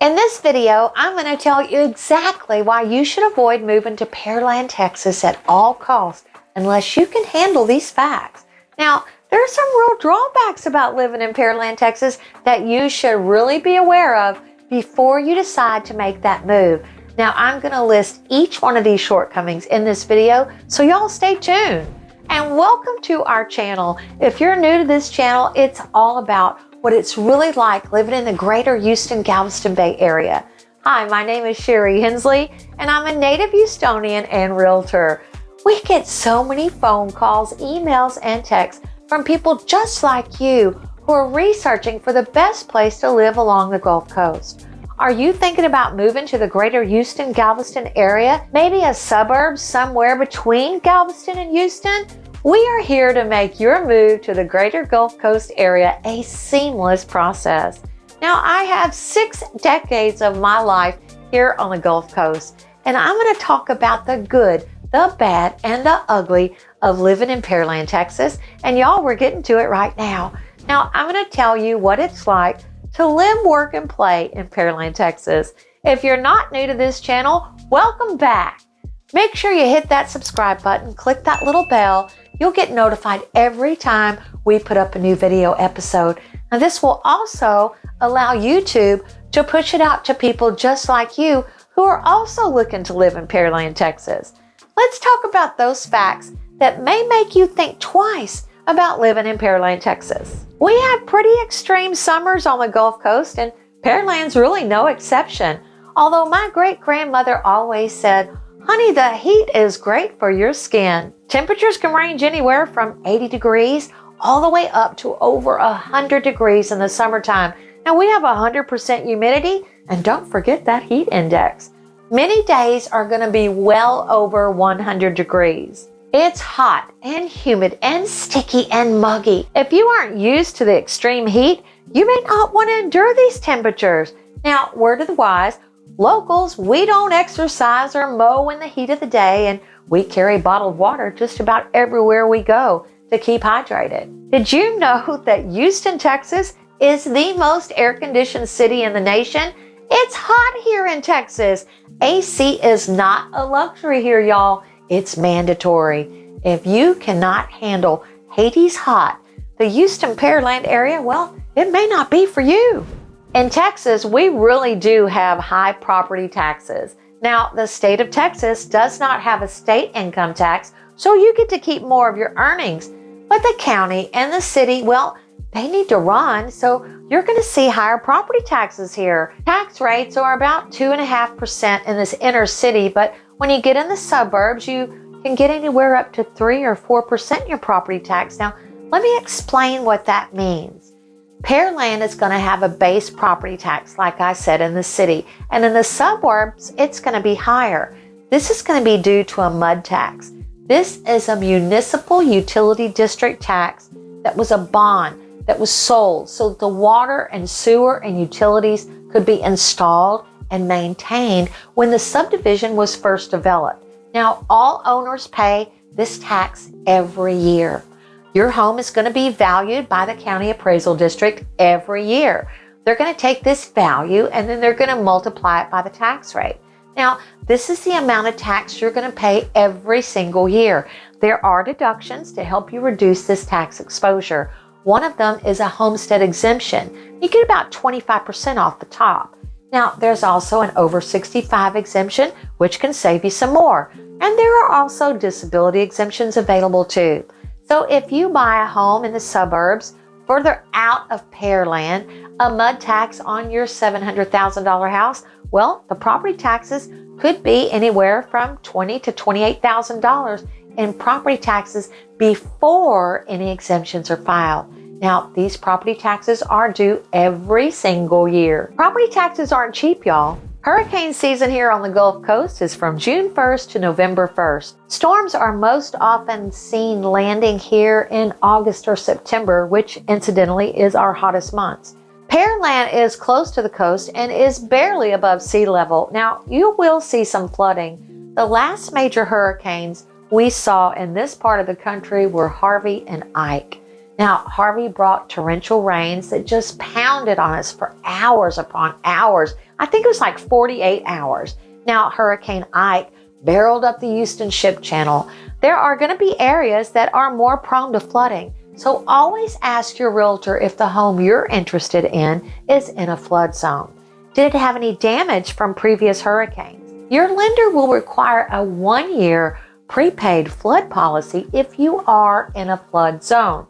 In this video, I'm going to tell you exactly why you should avoid moving to Pearland, Texas at all costs unless you can handle these facts. Now, there are some real drawbacks about living in Pearland, Texas that you should really be aware of before you decide to make that move. Now, I'm going to list each one of these shortcomings in this video, so y'all stay tuned. And welcome to our channel. If you're new to this channel, it's all about what it's really like living in the greater Houston, Galveston Bay area. Hi, my name is Sherry Hensley, and I'm a native Houstonian and realtor. We get so many phone calls, emails, and texts from people just like you who are researching for the best place to live along the Gulf Coast. Are you thinking about moving to the greater Houston, Galveston area? Maybe a suburb somewhere between Galveston and Houston? We are here to make your move to the greater Gulf Coast area a seamless process. Now, I have 6 decades of my life here on the Gulf Coast, and I'm going to talk about the good, the bad, and the ugly of living in Pearland, Texas. And y'all, we're getting to it right now. Now, I'm going to tell you what it's like to live, work, and play in Pearland, Texas. If you're not new to this channel, welcome back. Make sure you hit that subscribe button, click that little bell. You'll get notified every time we put up a new video episode. And this will also allow YouTube to push it out to people just like you who are also looking to live in Pearland, Texas. Let's talk about those facts that may make you think twice about living in Pearland, Texas. We have pretty extreme summers on the Gulf Coast, and Pearland's really no exception. Although my great-grandmother always said, "Honey, the heat is great for your skin." Temperatures can range anywhere from 80 degrees all the way up to over 100 degrees in the summertime. Now, we have 100% humidity, and don't forget that heat index. Many days are going to be well over 100 degrees. It's hot and humid and sticky and muggy. If you aren't used to the extreme heat, you may not want to endure these temperatures. Now, word of the wise, locals, we don't exercise or mow in the heat of the day, and we carry bottled water just about everywhere we go to keep hydrated. Did you know that Houston, Texas is the most air-conditioned city in the nation? It's hot here in Texas. AC is not a luxury here, y'all. It's mandatory. If you cannot handle Hades hot, the Houston Pearland area, well, it may not be for you. In Texas, we really do have high property taxes. Now, the state of Texas does not have a state income tax, so you get to keep more of your earnings. But the county and the city, well, they need to run, so you're going to see higher property taxes here. Tax rates are about 2.5% in this inner city, but when you get in the suburbs, you can get anywhere up to 3 or 4% in your property tax. Now, let me explain what that means. Pearland is going to have a base property tax, like I said, in the city. And in the suburbs, it's going to be higher. This is going to be due to a MUD tax. This is a municipal utility district tax that was a bond that was sold so the water and sewer and utilities could be installed and maintained when the subdivision was first developed. Now, all owners pay this tax every year. Your home is going to be valued by the county appraisal district every year. They're going to take this value and then they're going to multiply it by the tax rate. Now, this is the amount of tax you're going to pay every single year. There are deductions to help you reduce this tax exposure. One of them is a homestead exemption. You get about 25% off the top. Now, there's also an over 65 exemption, which can save you some more. And there are also disability exemptions available too. So if you buy a home in the suburbs, further out of Pearland, a MUD tax on your $700,000 house, well, the property taxes could be anywhere from $20,000 to $28,000 in property taxes before any exemptions are filed. Now, these property taxes are due every single year. Property taxes aren't cheap, y'all. Hurricane season here on the Gulf Coast is from June 1st to November 1st. Storms are most often seen landing here in August or September, which incidentally is our hottest months. Pearland is close to the coast and is barely above sea level. Now, you will see some flooding. The last major hurricanes we saw in this part of the country were Harvey and Ike. Now, Harvey brought torrential rains that just pounded on us for hours upon hours. I think it was like 48 hours. Now, Hurricane Ike barreled up the Houston Ship Channel. There are going to be areas that are more prone to flooding. So always ask your realtor if the home you're interested in is in a flood zone. Did it have any damage from previous hurricanes? Your lender will require a 1-year prepaid flood policy if you are in a flood zone.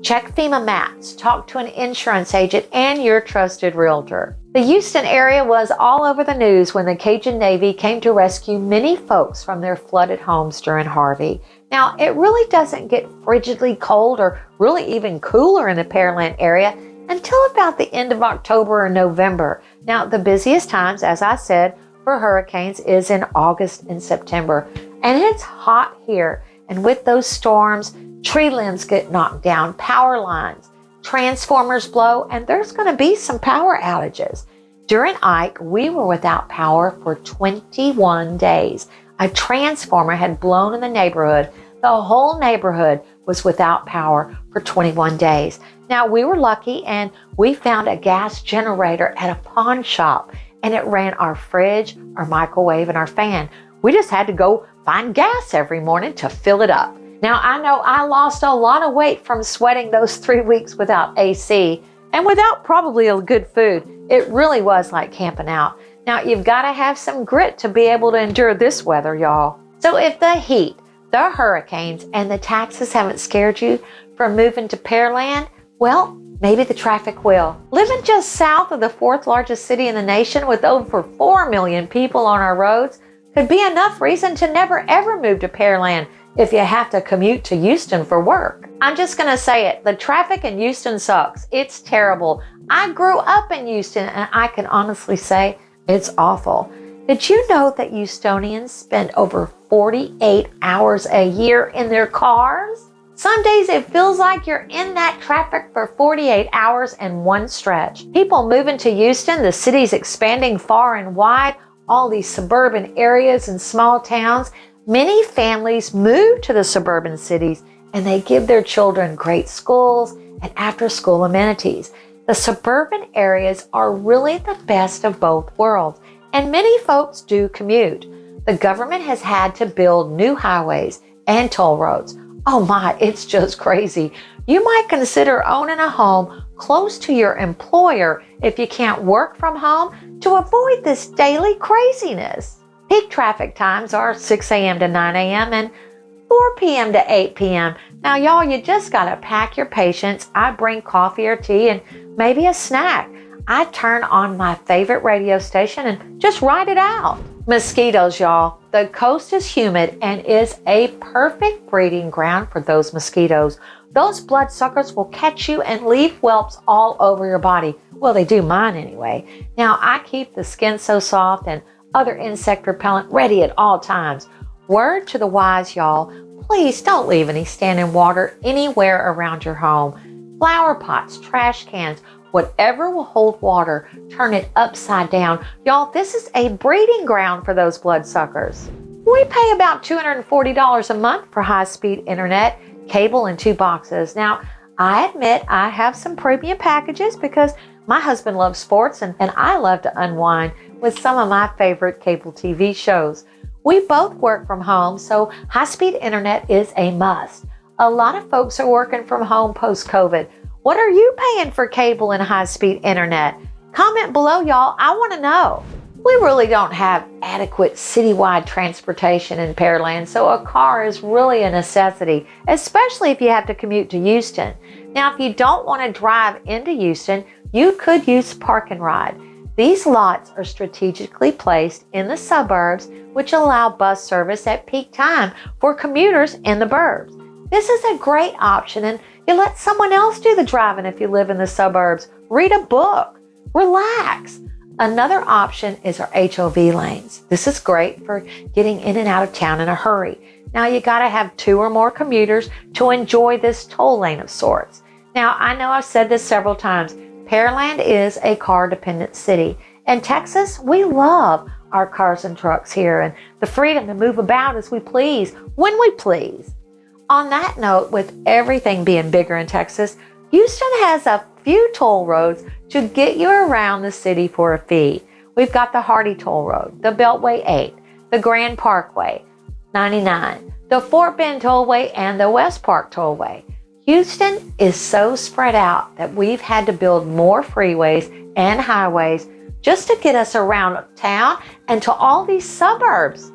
Check FEMA maps, talk to an insurance agent, and your trusted realtor. The Houston area was all over the news when the Cajun Navy came to rescue many folks from their flooded homes during Harvey. Now, it really doesn't get frigidly cold or really even cooler in the Pearland area until about the end of October or November. Now, the busiest times, as I said, for hurricanes is in August and September. And it's hot here. And with those storms, tree limbs get knocked down, power lines, transformers blow, and there's going to be some power outages. During Ike, we were without power for 21 days. A transformer had blown in the neighborhood. The whole neighborhood was without power for 21 days. Now, we were lucky and we found a gas generator at a pawn shop, and it ran our fridge, our microwave, and our fan. We just had to go find gas every morning to fill it up. Now, I know I lost a lot of weight from sweating those 3 weeks without AC and without probably a good food. It really was like camping out. Now, you've got to have some grit to be able to endure this weather, y'all. So if the heat, the hurricanes, and the taxes haven't scared you from moving to Pearland, well, maybe the traffic will. Living just south of the 4th largest city in the nation with over 4 million people on our roads could be enough reason to never ever move to Pearland if you have to commute to Houston for work. I'm just going to say it. The traffic in Houston sucks. It's terrible. I grew up in Houston and I can honestly say it's awful. Did you know that Houstonians spend over 48 hours a year in their cars? Some days it feels like you're in that traffic for 48 hours in one stretch. People moving to Houston, the city's expanding far and wide, all these suburban areas and small towns. Many families move to the suburban cities and they give their children great schools and after-school amenities. The suburban areas are really the best of both worlds, and many folks do commute. The government has had to build new highways and toll roads. Oh my, it's just crazy. You might consider owning a home close to your employer if you can't work from home to avoid this daily craziness. Peak traffic times are 6 a.m. to 9 a.m. and 4 p.m. to 8 p.m. Now, y'all, you just got to pack your patience. I bring coffee or tea and maybe a snack. I turn on my favorite radio station and just ride it out. Mosquitoes, y'all. The coast is humid and is a perfect breeding ground for those mosquitoes. Those bloodsuckers will catch you and leave whelps all over your body. Well, they do mine anyway. Now, I keep the skin so soft and other insect repellent ready at all times. Word to the wise, y'all, please don't leave any standing water anywhere around your home. Flower pots, trash cans, whatever will hold water, turn it upside down. Y'all, this is a breeding ground for those bloodsuckers. We pay about $240 a month for high-speed internet, cable, and 2 boxes. Now, I admit I have some premium packages because my husband loves sports and I love to unwind with some of my favorite cable TV shows. We both work from home, so high-speed internet is a must. A lot of folks are working from home post-COVID. What are you paying for cable and high-speed internet? Comment below, y'all. I want to know. We really don't have adequate citywide transportation in Pearland, so a car is really a necessity, especially if you have to commute to Houston. Now, if you don't want to drive into Houston, you could use Park and Ride. These lots are strategically placed in the suburbs, which allow bus service at peak time for commuters in the burbs. This is a great option, and you let someone else do the driving if you live in the suburbs. Read a book. Relax. Another option is our HOV lanes. This is great for getting in and out of town in a hurry. Now, you got to have 2 or more commuters to enjoy this toll lane of sorts. Now, I know I've said this several times. Pearland is a car-dependent city. In Texas, we love our cars and trucks here and the freedom to move about as we please, when we please. On that note, with everything being bigger in Texas, Houston has a few toll roads to get you around the city for a fee. We've got the Hardy Toll Road, the Beltway 8, the Grand Parkway 99, the Fort Bend Tollway, and the West Park Tollway. Houston is so spread out that we've had to build more freeways and highways just to get us around town and to all these suburbs.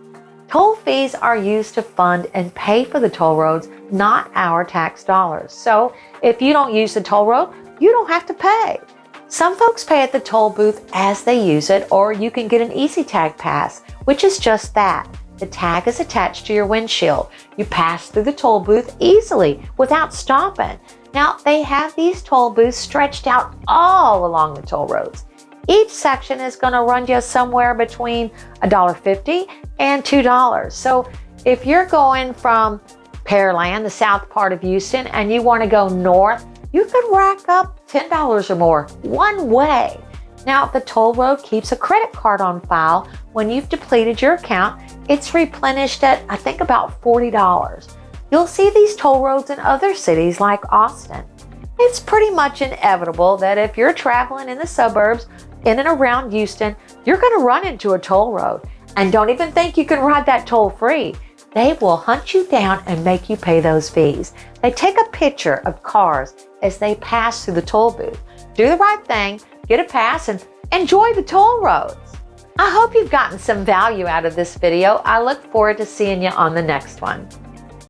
Toll fees are used to fund and pay for the toll roads, not our tax dollars. So if you don't use the toll road, you don't have to pay. Some folks pay at the toll booth as they use it, or you can get an Easy Tag Pass, which is just that. The tag is attached to your windshield. You pass through the toll booth easily without stopping. Now, they have these toll booths stretched out all along the toll roads. Each section is going to run you somewhere between $1.50 and $2. So if you're going from Pearland, the south part of Houston, and you want to go north, you could rack up $10 or more one way. Now, the toll road keeps a credit card on file. When you've depleted your account, it's replenished at, I think, about $40. You'll see these toll roads in other cities like Austin. It's pretty much inevitable that if you're traveling in the suburbs in and around Houston, you're going to run into a toll road. And don't even think you can ride that toll free. They will hunt you down and make you pay those fees. They take a picture of cars as they pass through the toll booth. Do the right thing, get a pass, and enjoy the toll roads. I hope you've gotten some value out of this video. I look forward to seeing you on the next one.